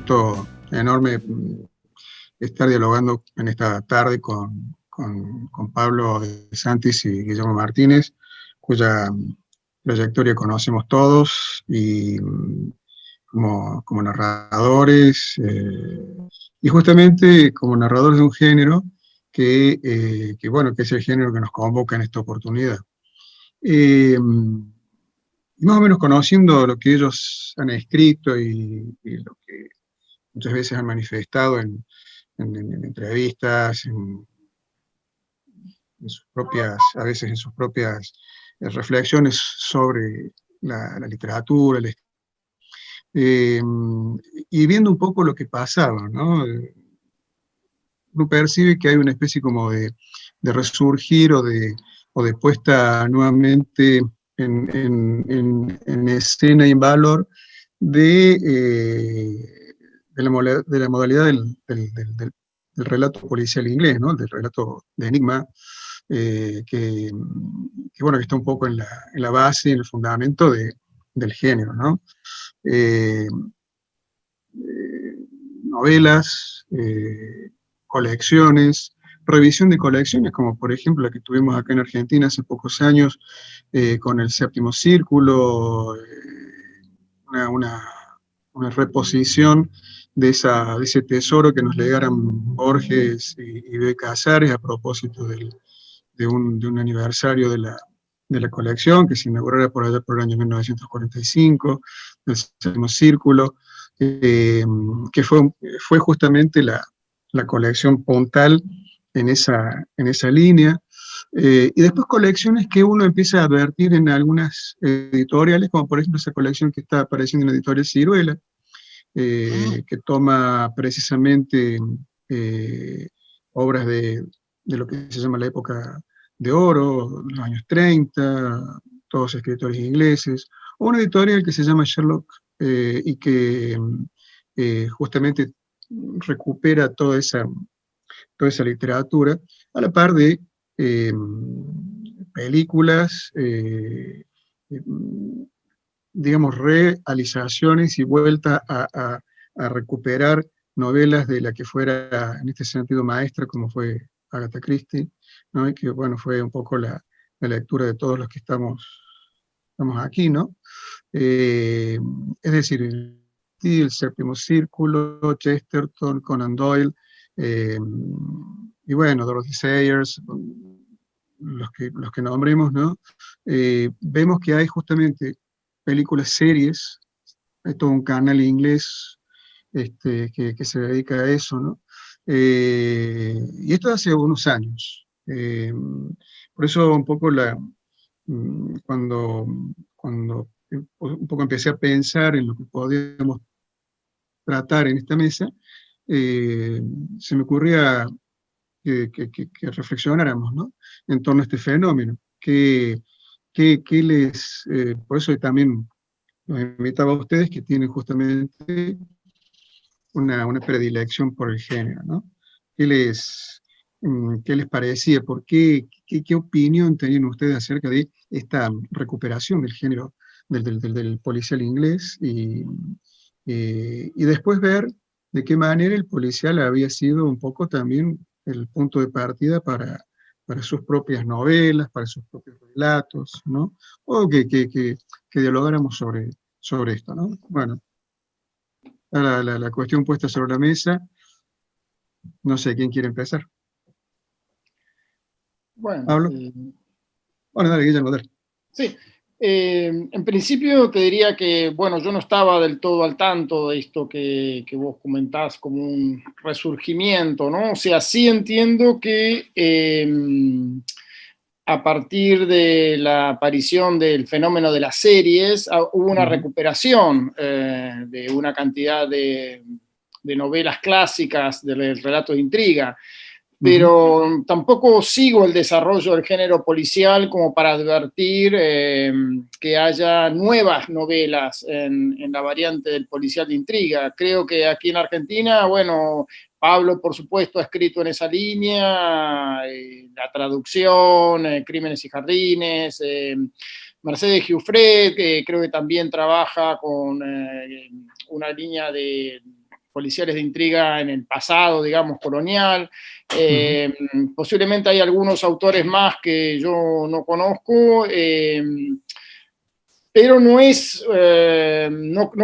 gusto enorme estar dialogando en esta tarde con Pablo de Santis y Guillermo Martínez, cuya trayectoria conocemos todos y como narradores, y justamente como narradores de un género bueno, que es el género que nos convoca en esta oportunidad. Más o menos conociendo lo que ellos han escrito y lo que muchas veces han manifestado en entrevistas, a veces en sus propias reflexiones sobre la literatura, y viendo un poco lo que pasaba, ¿no? Uno percibe que hay una especie como de resurgir o de puesta nuevamente en escena y en valor de la modalidad del relato policial inglés, ¿no? Del relato de enigma, bueno, que está un poco en la base, en el fundamento del género, ¿no? Eh, Novelas, colecciones, revisión de colecciones, como por ejemplo la que tuvimos acá en Argentina hace pocos años, con el Séptimo Círculo, una, una reposición de ese tesoro que nos legaran Borges y B. Casares a propósito de un aniversario de la colección, que se inaugurara por allá por el año 1945, el Séptimo Círculo, que fue justamente la colección puntal en esa línea. Y después colecciones que uno empieza a advertir en algunas editoriales, como por ejemplo esa colección que está apareciendo en la editorial Ciruela, que toma precisamente obras de lo que se llama la época de oro, los años 30, todos escritores ingleses, o una editorial que se llama Sherlock, y que justamente recupera toda esa literatura, a la par de eh, películas, digamos, realizaciones y vuelta a recuperar novelas de la que fuera, en este sentido, maestra, como fue Agatha Christie, ¿no? Y que, bueno, fue un poco la lectura de todos los que estamos aquí, ¿no? Eh, es decir, el Séptimo Círculo, Chesterton, Conan Doyle, eh, y bueno, Dorothy Sayers, los que nombremos, ¿no? Vemos que hay justamente películas, series, hay todo un canal inglés que se dedica a eso, ¿no? Y esto hace unos años. Por eso un poco cuando un poco empecé a pensar en lo que podíamos tratar en esta mesa, eh, se me ocurría que reflexionáramos, ¿no? En torno a este fenómeno. Por eso también los invitaba a ustedes que tienen justamente una predilección por el género, ¿no? ¿Qué qué les parecía? ¿Qué opinión tenían ustedes acerca de esta recuperación del género del policial inglés? Y después ver de qué manera el policial había sido un poco también el punto de partida para sus propias novelas, para sus propios relatos, ¿no? O que dialogáramos sobre esto, ¿no? Bueno, la cuestión puesta sobre la mesa, no sé quién quiere empezar. Bueno, ¿Pablo? Bueno, dale, Guillermo, dale. Sí. En principio te diría que, bueno, yo no estaba del todo al tanto de esto que vos comentás como un resurgimiento, ¿no? O sea, sí entiendo que a partir de la aparición del fenómeno de las series, hubo una recuperación de una cantidad de novelas clásicas del relato de intriga, pero tampoco sigo el desarrollo del género policial como para advertir que haya nuevas novelas en la variante del policial de intriga. Creo que aquí en Argentina, bueno, Pablo, por supuesto, ha escrito en esa línea, la traducción, Crímenes y Jardines, Mercedes Giuffret, que creo que también trabaja con una línea de policiales de intriga en el pasado, digamos, colonial. Posiblemente hay algunos autores más que yo no conozco, pero no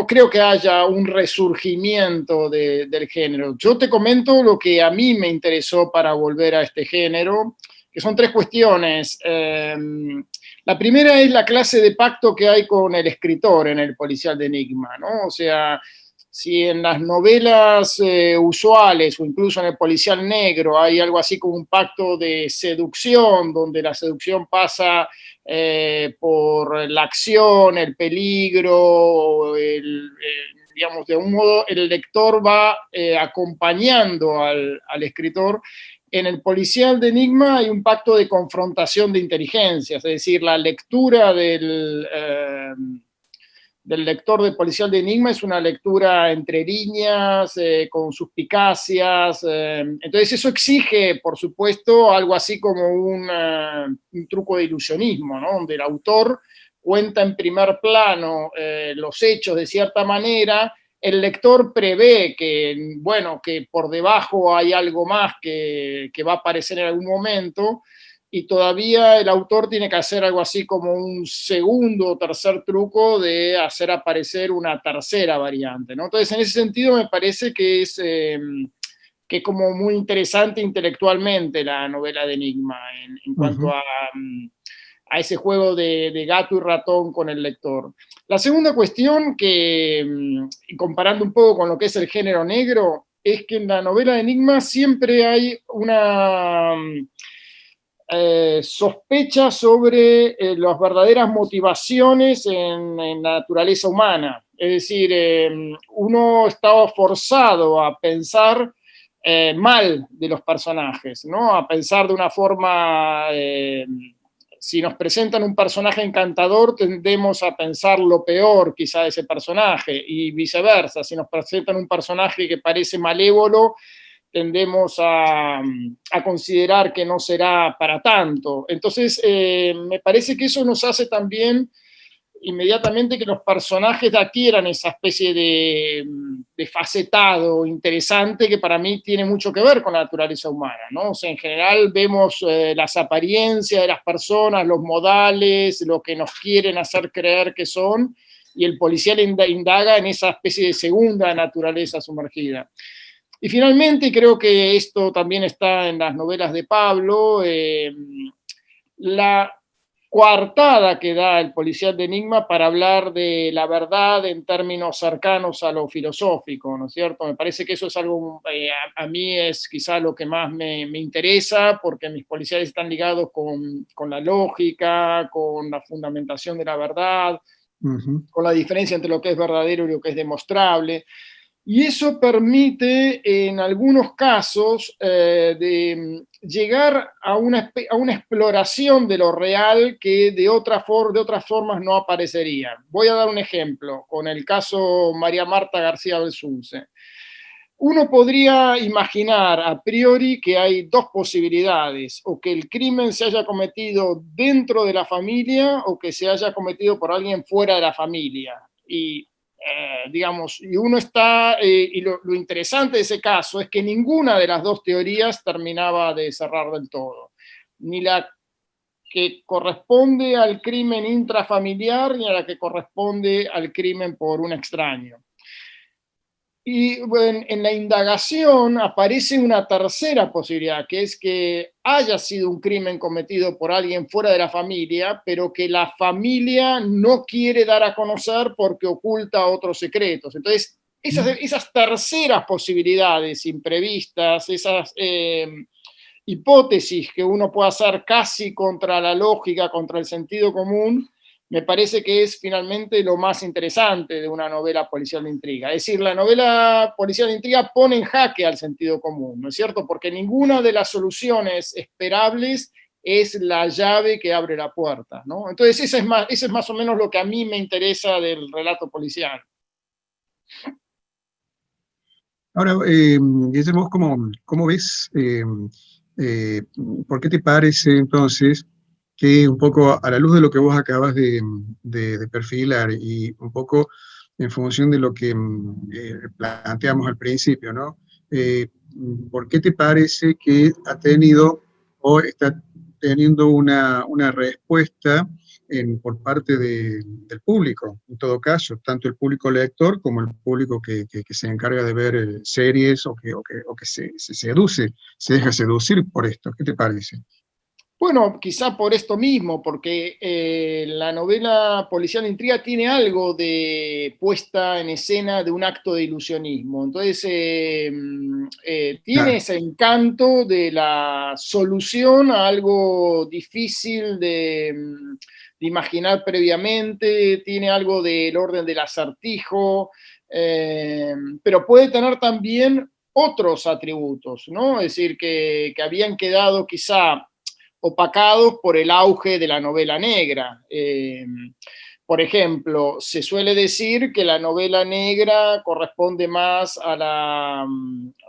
creo que haya un resurgimiento del género. Yo te comento lo que a mí me interesó para volver a este género, que son tres cuestiones. La primera es la clase de pacto que hay con el escritor en el policial de enigma, ¿no? O sea, si en las novelas usuales o incluso en el policial negro hay algo así como un pacto de seducción, donde la seducción pasa por la acción, el peligro, digamos, de un modo el lector va acompañando al escritor. En el policial de enigma hay un pacto de confrontación de inteligencias, es decir, la lectura del lector de policial de enigma es una lectura entre líneas, con suspicacias. Entonces eso exige, por supuesto, algo así como un truco de ilusionismo, ¿no? Donde el autor cuenta en primer plano los hechos de cierta manera, el lector prevé que, bueno, que por debajo hay algo más que va a aparecer en algún momento, y todavía el autor tiene que hacer algo así como un segundo o tercer truco de hacer aparecer una tercera variante, ¿no? Entonces, en ese sentido, me parece que es como muy interesante intelectualmente la novela de Enigma en cuanto a ese juego de gato y ratón con el lector. La segunda cuestión, que comparando un poco con lo que es el género negro, es que en la novela de Enigma siempre hay una sospecha sobre las verdaderas motivaciones en la naturaleza humana. Es decir, uno estaba forzado a pensar mal de los personajes, ¿no? A pensar de una forma... si nos presentan un personaje encantador, tendemos a pensar lo peor quizá de ese personaje, y viceversa. Si nos presentan un personaje que parece malévolo, tendemos a considerar que no será para tanto. Entonces, me parece que eso nos hace también inmediatamente que los personajes adquieran esa especie de facetado interesante que para mí tiene mucho que ver con la naturaleza humana, ¿no? O sea, en general vemos las apariencias de las personas, los modales, lo que nos quieren hacer creer que son, y el policial indaga en esa especie de segunda naturaleza sumergida. Y finalmente, creo que esto también está en las novelas de Pablo, la coartada que da el policial de enigma para hablar de la verdad en términos cercanos a lo filosófico, ¿no es cierto? Me parece que eso es algo, a mí es quizá lo que más me interesa, porque mis policiales están ligados con la lógica, con la fundamentación de la verdad, con la diferencia entre lo que es verdadero y lo que es demostrable. Y eso permite, en algunos casos, de llegar a una exploración de lo real que de otras formas no aparecería. Voy a dar un ejemplo con el caso María Marta García Belsunce. Uno podría imaginar a priori que hay dos posibilidades: o que el crimen se haya cometido dentro de la familia, o que se haya cometido por alguien fuera de la familia. Y digamos, y uno está, y lo interesante de ese caso es que ninguna de las dos teorías terminaba de cerrar del todo, ni la que corresponde al crimen intrafamiliar, ni a la que corresponde al crimen por un extraño. Y bueno, en la indagación aparece una tercera posibilidad, que es que haya sido un crimen cometido por alguien fuera de la familia, pero que la familia no quiere dar a conocer porque oculta otros secretos. Entonces, esas terceras posibilidades imprevistas, esas hipótesis que uno puede hacer casi contra la lógica, contra el sentido común, me parece que es finalmente lo más interesante de una novela policial de intriga. Es decir, la novela policial de intriga pone en jaque al sentido común, ¿no es cierto? Porque ninguna de las soluciones esperables es la llave que abre la puerta, ¿no? Entonces, ese es más o menos lo que a mí me interesa del relato policial. Ahora, Guillermo, ¿cómo ves, por qué te parece entonces que un poco a la luz de lo que vos acabas de perfilar y un poco en función de lo que planteamos al principio, ¿no? ¿Por qué te parece que ha tenido o está teniendo una respuesta por parte del público, en todo caso, tanto el público lector como el público que se encarga de ver series o que se seduce, se deja seducir por esto? ¿Qué te parece? Bueno, quizá por esto mismo, porque la novela policial de intriga tiene algo de puesta en escena de un acto de ilusionismo. Entonces, tiene Claro, ese encanto de la solución a algo difícil de imaginar previamente, tiene algo del orden del acertijo, pero puede tener también otros atributos, ¿no? Es decir, que habían quedado quizá opacados por el auge de la novela negra. Por ejemplo, se suele decir que la novela negra corresponde más a la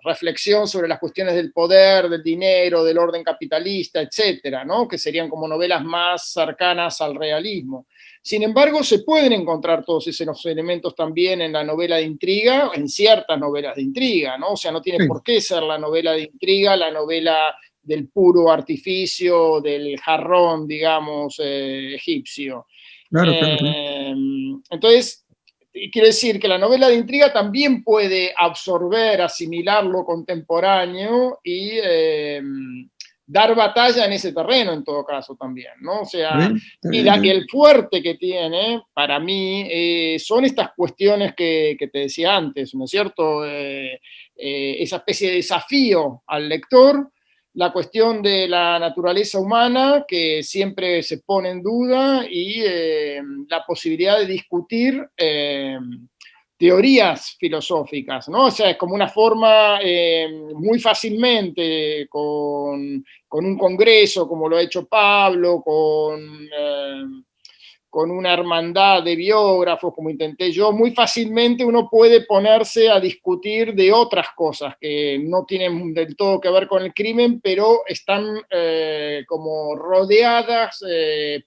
reflexión sobre las cuestiones del poder, del dinero, del orden capitalista, etcétera, ¿no? Que serían como novelas más cercanas al realismo. Sin embargo, se pueden encontrar todos esos elementos también en la novela de intriga, en ciertas novelas de intriga, ¿no? O sea, no tiene sí, por qué ser la novela de intriga, la novela del puro artificio, del jarrón, digamos, egipcio. claro, claro, claro. Entonces, quiero decir que la novela de intriga también puede absorber, asimilar lo contemporáneo y dar batalla en ese terreno en todo caso también, ¿no? O ¿Está sea, bien? ¿Está y bien? ¿Está bien? el fuerte que tiene para mí son estas cuestiones que te decía antes, ¿no es cierto? Esa especie de desafío al lector, la cuestión de la naturaleza humana que siempre se pone en duda y la posibilidad de discutir teorías filosóficas, ¿no? O sea, es como una forma muy fácilmente con un congreso, como lo ha hecho Pablo, con una hermandad de biógrafos, como intenté yo, muy fácilmente uno puede ponerse a discutir de otras cosas que no tienen del todo que ver con el crimen, pero están como rodeadas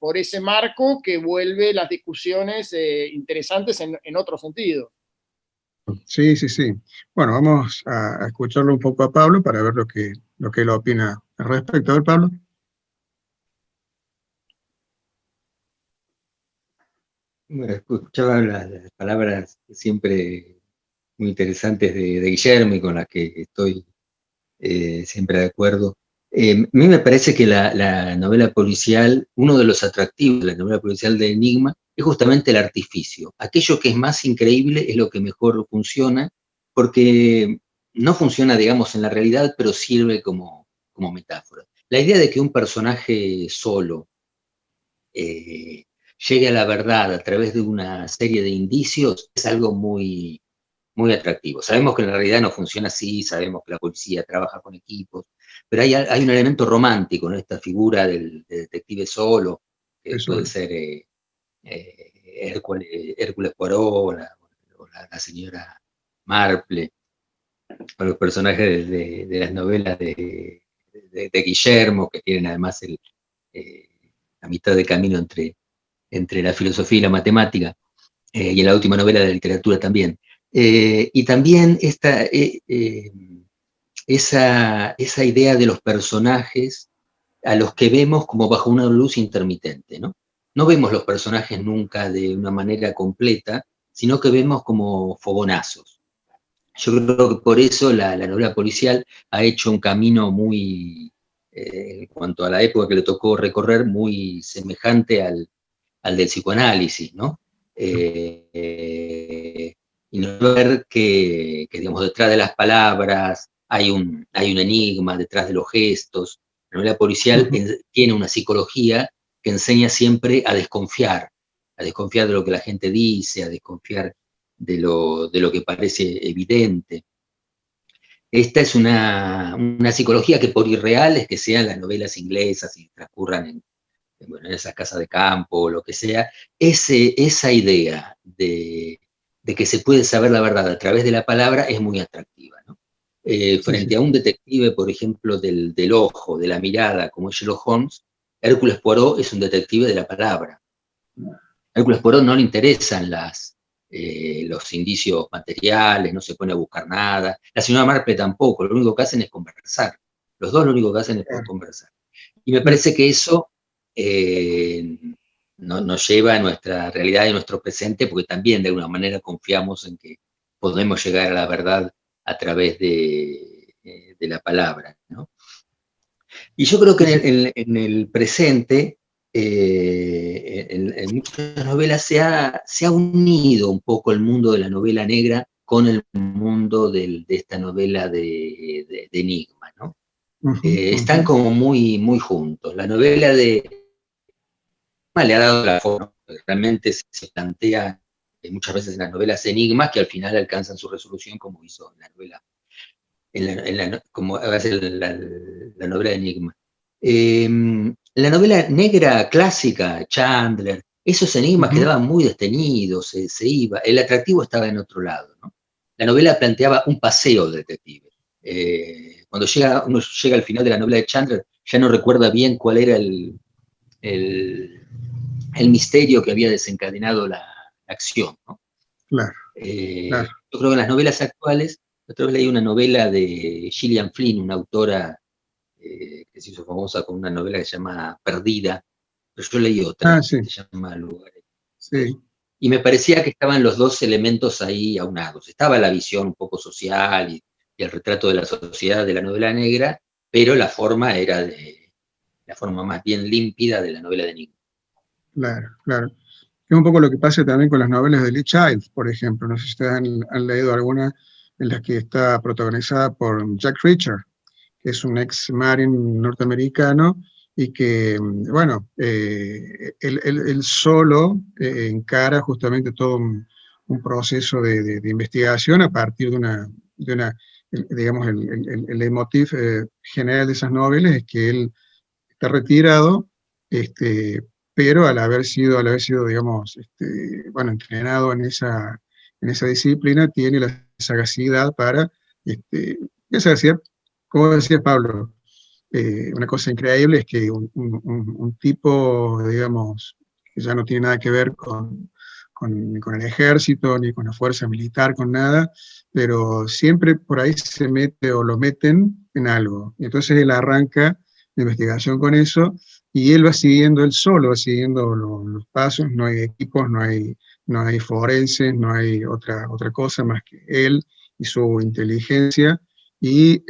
por ese marco que vuelve las discusiones interesantes en otro sentido. Sí, sí, sí. Bueno, vamos a escucharlo un poco a Pablo para ver lo que él opina al respecto. A ver, Pablo. Bueno, escuchaba las palabras siempre muy interesantes de Guillermo y con las que estoy siempre de acuerdo. A mí me parece que la novela policial, uno de los atractivos de la novela policial de Enigma es justamente el artificio. Aquello que es más increíble es lo que mejor funciona, porque no funciona, digamos, en la realidad, pero sirve como metáfora. La idea de que un personaje solo eh, llegue a la verdad a través de una serie de indicios es algo muy atractivo. Sabemos que en la realidad no funciona así, sabemos que la policía trabaja con equipos, pero hay un elemento romántico en esta figura del detective solo, que Eso, puede ser Hércules Poirot o la señora Marple, o los personajes de las novelas de Guillermo, que tienen además eh, la mitad de camino entre la filosofía y la matemática, y en la última novela de la literatura también. Y también esa idea de los personajes a los que vemos como bajo una luz intermitente, ¿no? No vemos los personajes nunca de una manera completa, sino que vemos como fogonazos. Yo creo que por eso la novela policial ha hecho un camino muy, en cuanto a la época que le tocó recorrer, muy semejante al del psicoanálisis, ¿no? Y no ver que, digamos, detrás de las palabras hay un enigma, detrás de los gestos. La novela policial ujú, tiene una psicología que enseña siempre a desconfiar de lo que la gente dice, a desconfiar de lo que parece evidente. Esta es una psicología que por irreales que sean las novelas inglesas y transcurran bueno, en esas casas de campo o lo que sea, esa idea de que se puede saber la verdad a través de la palabra es muy atractiva, ¿no? sí, sí, Frente a un detective, por ejemplo, del ojo, de la mirada, como es Sherlock Holmes, Hércules Poirot es un detective de la palabra. A Hércules Poirot no le interesan los indicios materiales, no se pone a buscar nada. La señora Marple tampoco, lo único que hacen es conversar. Los dos lo único que hacen es conversar. Y me parece que eso nos lleva a nuestra realidad y nuestro presente, porque también de alguna manera confiamos en que podemos llegar a la verdad a través de la palabra, ¿no? Y yo creo que en el presente, en muchas novelas se ha unido un poco el mundo de la novela negra con el mundo de esta novela de enigma, ¿no? Están como muy, muy juntos. La novela de le ha dado la forma, realmente se plantea muchas veces en las novelas enigmas que al final alcanzan su resolución, como hizo en la novela, como va a ser la novela de enigma. La novela negra clásica, Chandler, esos enigmas quedaban muy detenidos, se iba, el atractivo estaba en otro lado, ¿no? La novela planteaba un paseo detective. Cuando uno llega al final de la novela de Chandler, ya no recuerda bien cuál era el misterio que había desencadenado la acción, ¿no? Claro, claro. Yo creo que en las novelas actuales, otra vez leí una novela de Gillian Flynn, una autora que se hizo famosa con una novela que se llama Perdida, pero yo leí otra Sí. que se llama Lugares. Sí. Y me parecía que estaban los dos elementos ahí aunados. Estaba la visión un poco social y el retrato de la sociedad de la novela negra, pero la forma era la forma más bien límpida de la novela de enigma. Claro, claro. Es un poco lo que pasa también con las novelas de Lee Child, por ejemplo. No sé si ustedes han leído alguna en la que está protagonizada por Jack Reacher, que es un ex marine norteamericano y que, bueno, él solo encara justamente todo un proceso de investigación a partir de una digamos, el leitmotiv general de esas novelas es que él está retirado, pero al haber sido, digamos, bueno, entrenado en esa disciplina, tiene la sagacidad para, esa sagacidad, como decía Pablo, una cosa increíble es que un tipo, digamos, que ya no tiene nada que ver con el ejército, ni con la fuerza militar, con nada, pero siempre por ahí se mete o lo meten en algo. Y entonces él arranca la investigación con eso, y él va siguiendo, él solo va siguiendo los pasos, no hay equipos, no hay forenses, no hay otra cosa más que él y su inteligencia, y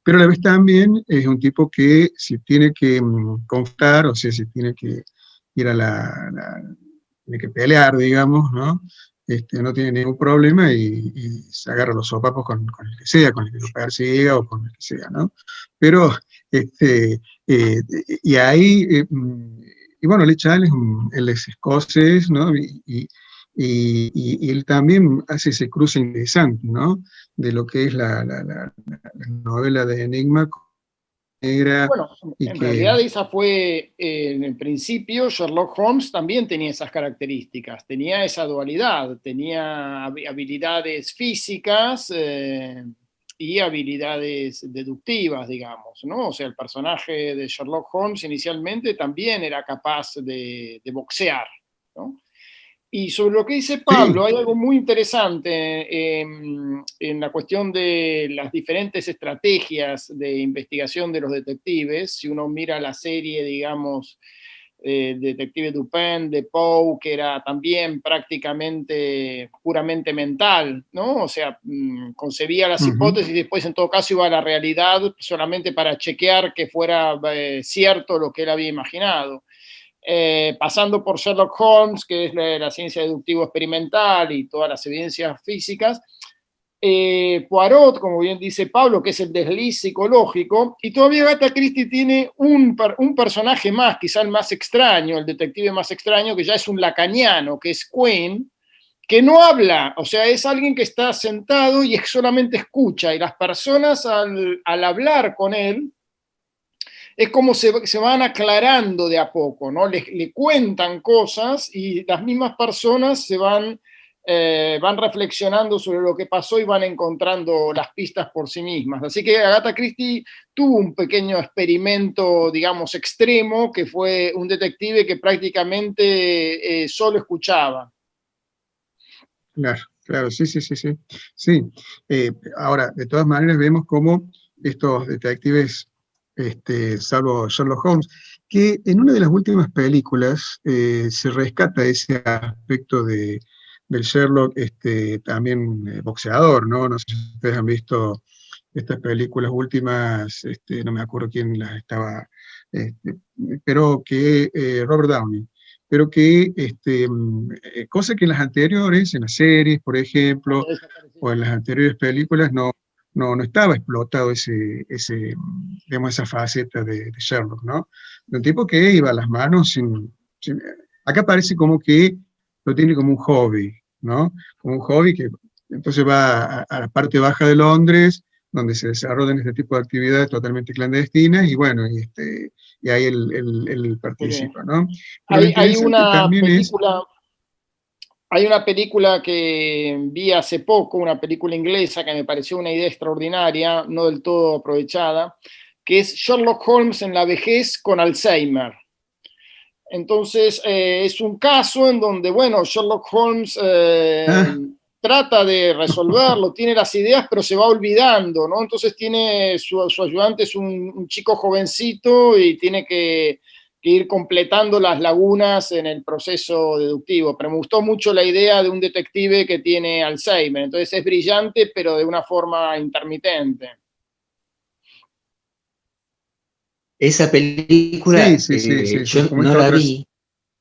pero a la vez también es un tipo que si tiene que confrontar, o sea, si tiene que ir tiene que pelear, digamos, ¿no? No tiene ningún problema y se agarra los sopapos con el que sea, con el que lo persiga o con el que sea, ¿no? Pero, y ahí, y bueno, Lee Child él es escocés, ¿no? Y él también hace ese cruce interesante, ¿no? De lo que es la novela de Enigma negra Bueno, y en que... realidad esa fue, en el principio, Sherlock Holmes también tenía esas características, tenía esa dualidad, tenía habilidades físicas y habilidades deductivas, digamos, ¿no? O sea, el personaje de Sherlock Holmes inicialmente también era capaz de boxear, ¿no? Y sobre lo que dice Sí, Pablo, hay algo muy interesante en la cuestión de las diferentes estrategias de investigación de los detectives. Si uno mira la serie, digamos, Detective Dupin, de Poe, que era también prácticamente puramente mental, ¿no? O sea, concebía las hipótesis y después en todo caso iba a la realidad solamente para chequear que fuera cierto lo que él había imaginado. Pasando por Sherlock Holmes, que es la ciencia deductiva experimental y todas las evidencias físicas, Poirot, como bien dice Pablo, que es el desliz psicológico, y todavía Agatha Christie tiene un personaje más, quizá el más extraño, el detective más extraño, que ya es un lacaniano, que es Quinn, que no habla, o sea, es alguien que está sentado y solamente escucha, y las personas al hablar con él, es como se van aclarando de a poco, ¿no? Le cuentan cosas y las mismas personas van reflexionando sobre lo que pasó y van encontrando las pistas por sí mismas. Así que Agatha Christie tuvo un pequeño experimento, digamos, extremo, que fue un detective que prácticamente solo escuchaba. Claro, claro, sí, sí, sí, sí. Sí, ahora, de todas maneras vemos cómo estos detectives, salvo Sherlock Holmes, que en una de las últimas películas se rescata ese aspecto del Sherlock, también boxeador, ¿no? No sé si ustedes han visto estas películas últimas, no me acuerdo quién las estaba, este, pero que Robert Downey, pero que, cosa que en las anteriores, en las series, por ejemplo, Había o desaparecido. en las anteriores películas, no estaba explotado digamos, esa faceta de Sherlock, ¿no? De un tipo que iba a las manos acá parece como que lo tiene como un hobby, ¿no? Como un hobby que entonces va a la parte baja de Londres, donde se desarrollan este tipo de actividades totalmente clandestinas, y bueno, y ahí él Sí. participa, ¿no? Pero lo Hay interesante una también es, película, hay una película que vi hace poco, una película inglesa que me pareció una idea extraordinaria, no del todo aprovechada, que es Sherlock Holmes en la vejez con Alzheimer. Entonces, es un caso en donde, bueno, Sherlock Holmes ah, trata de resolverlo, tiene las ideas, pero se va olvidando, ¿no? Entonces tiene su ayudante, es un chico jovencito y tiene que ir completando las lagunas en el proceso deductivo. Pero me gustó mucho la idea de un detective que tiene Alzheimer. Entonces es brillante, pero de una forma intermitente. Esa sí, película sí, sí, sí, sí, yo como no esta la otra, vi,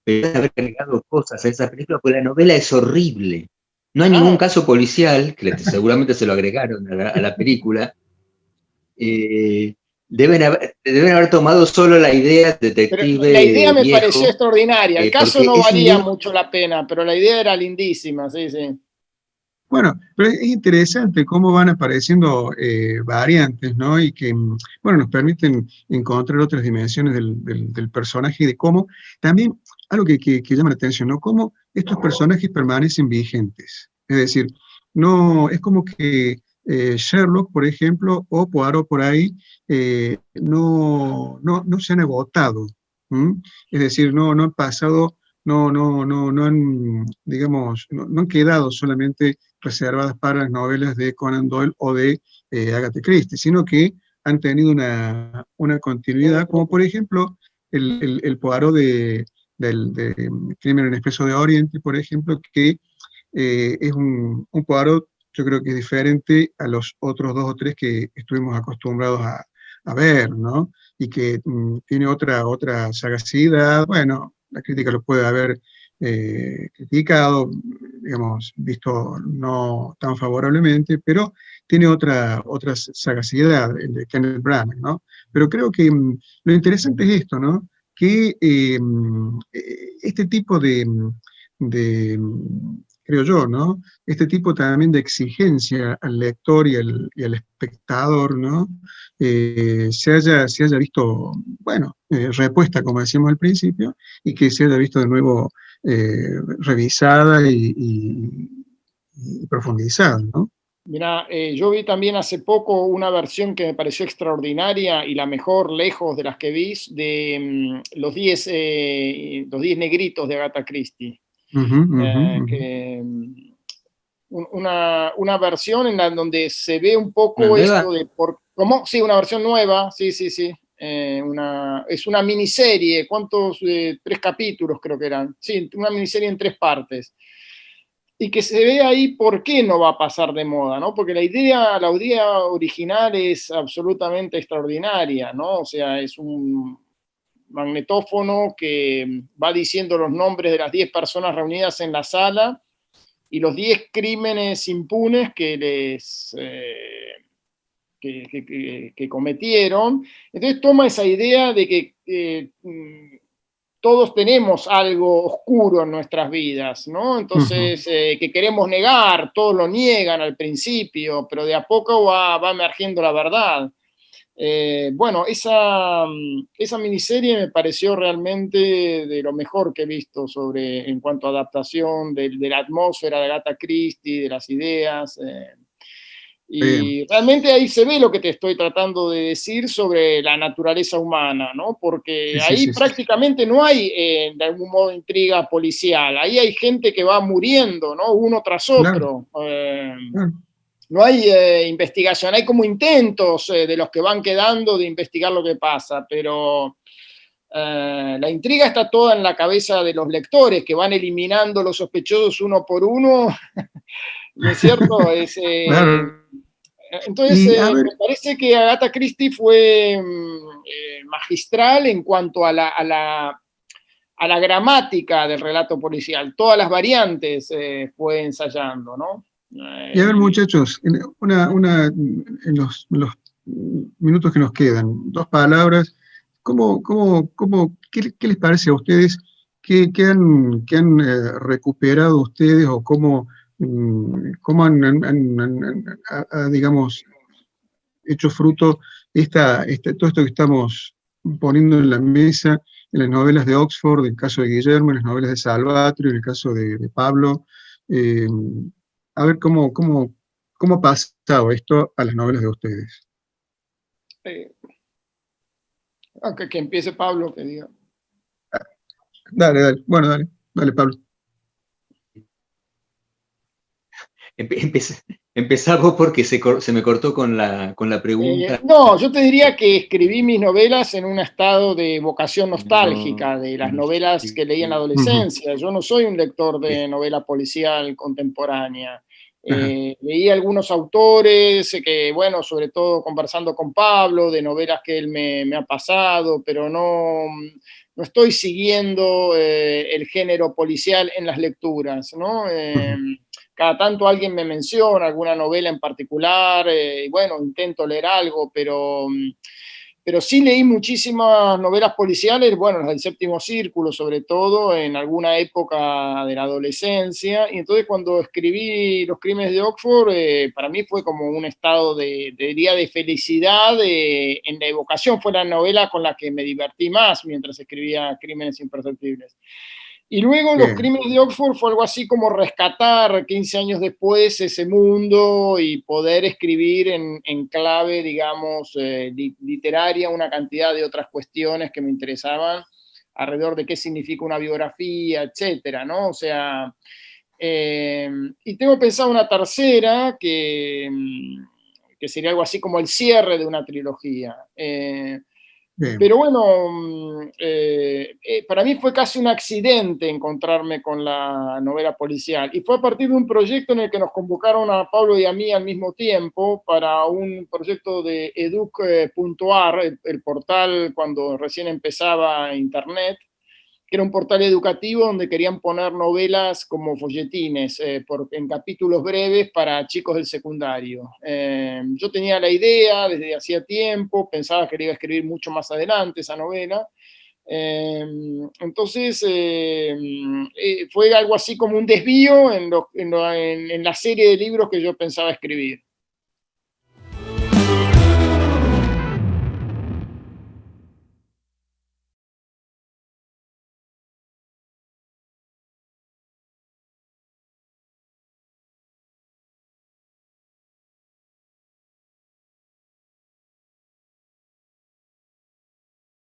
pero haber agregado cosas a esa película, porque la novela es horrible. No hay ningún Ah, caso policial, que seguramente se lo agregaron a la película. Eh, deben haber tomado solo la idea pero la idea detective me pareció viejo, extraordinaria. El caso porque no es un valía libro. mucho la pena, pero la idea era lindísima, sí, sí. bueno, pero es interesante cómo van apareciendo variantes, ¿no? Y que, bueno, nos permiten encontrar otras dimensiones del personaje y de cómo, también, algo que llama la atención, ¿no? Cómo estos personajes permanecen vigentes. Es decir, no, es como que Sherlock, por ejemplo, o Poirot por ahí, no se han agotado. ¿M? Es decir, no han pasado, no han, digamos, no han quedado solamente reservadas para las novelas de Conan Doyle o de Agatha Christie, sino que han tenido una continuidad, como por ejemplo el Poirot de Crimen en Expreso de Oriente, por ejemplo, que es un Poirot, yo creo que es diferente a los otros dos o tres que estuvimos acostumbrados a ver, ¿no? Y que tiene otra sagacidad, bueno, la crítica lo puede haber criticado, digamos, visto no tan favorablemente, pero tiene otra sagacidad, el de Kenneth Branagh, ¿no? Pero creo que lo interesante es esto, ¿no? Que este tipo de, creo yo, ¿no? Este tipo también de exigencia al lector y al espectador, ¿no? Se haya visto, bueno, repuesta, como decíamos al principio, y que se haya visto de nuevo revisada y profundizada, ¿no? Mira, yo vi también hace poco una versión que me pareció extraordinaria y la mejor lejos de las que vi de los 10 negritos de Agatha Christie. Ujú, ujú, ujú. Una versión en la donde se ve un ¿Una poco esto nueva? de ¿cómo? Sí, una versión nueva, sí, sí, sí. Es una miniserie, ¿cuántos? 3 capítulos creo que eran. Sí, una miniserie en 3 partes y que se ve ahí por qué no va a pasar de moda, ¿no? Porque la idea original es absolutamente extraordinaria, ¿no? O sea, es un magnetófono que va diciendo los nombres de las 10 personas reunidas en la sala y los 10 crímenes impunes que cometieron. Entonces toma esa idea de que todos tenemos algo oscuro en nuestras vidas, ¿no? Ujú. Entonces, que queremos negar, todos lo niegan al principio, pero de a poco va emergiendo la verdad. Bueno, esa miniserie me pareció realmente de lo mejor que he visto en cuanto a adaptación de la atmósfera de Agatha Christie, de las ideas. Y realmente ahí se ve lo que te estoy tratando de decir sobre la naturaleza humana, ¿no? Porque ahí prácticamente no hay, de algún modo, intriga policial. Ahí hay gente que va muriendo, ¿no? Uno tras otro. Claro. No hay investigación, hay como intentos de los que van quedando de investigar lo que pasa, pero la intriga está toda en la cabeza de los lectores que van eliminando los sospechosos uno por uno, ¿no es cierto? Claro. Entonces, Y a ver, me parece que Agatha Christie fue magistral en cuanto a la gramática del relato policial. Todas las variantes fue ensayando, ¿no? y a ver, muchachos, en los minutos que nos quedan, dos palabras, qué les parece a ustedes? ¿Qué han recuperado ustedes o cómo digamos, hecho fruto todo esto que estamos poniendo en la mesa, en las novelas de Oxford, en el caso de Guillermo, en las novelas de Salvatrio, en el caso de Pablo? eh, a ver cómo ha pasado esto a las novelas de ustedes. Eh, que empiece Pablo, que diga. Dale, bueno, dale, Pablo. Empezá vos porque se me cortó con la pregunta. No, yo te diría que escribí mis novelas en un estado de vocación nostálgica, de las novelas que leí en la adolescencia. Yo no soy un lector de novela policial contemporánea. Leí algunos autores que, bueno, sobre todo conversando con Pablo, de novelas que él me ha pasado, pero no estoy siguiendo el género policial en las lecturas, ¿no? Cada tanto alguien me menciona alguna novela en particular, y bueno, intento leer algo, pero sí leí muchísimas novelas policiales, bueno, las del Séptimo Círculo sobre todo, en alguna época de la adolescencia, y entonces cuando escribí Los Crímenes de Oxford, para mí fue como un estado de felicidad en la evocación, fue la novela con la que me divertí más mientras escribía Crímenes Imperceptibles. Y luego Los Crímenes de Oxford fue algo así como rescatar 15 años después ese mundo y poder escribir en clave, digamos, literaria, una cantidad de otras cuestiones que me interesaban alrededor de qué significa una biografía, etcétera, ¿no? O sea, y tengo pensado una tercera que sería algo así como el cierre de una trilogía. Pero bueno, para mí fue casi un accidente encontrarme con la novela policial. Y fue a partir de un proyecto en el que nos convocaron a Pablo y a mí al mismo tiempo para un proyecto de educ.ar, el portal cuando recién empezaba Internet, que era un portal educativo donde querían poner novelas como folletines, en capítulos breves para chicos del secundario. Yo tenía la idea desde hacía tiempo, pensaba que le iba a escribir mucho más adelante esa novela. Entonces fue algo así como un desvío en la serie de libros que yo pensaba escribir.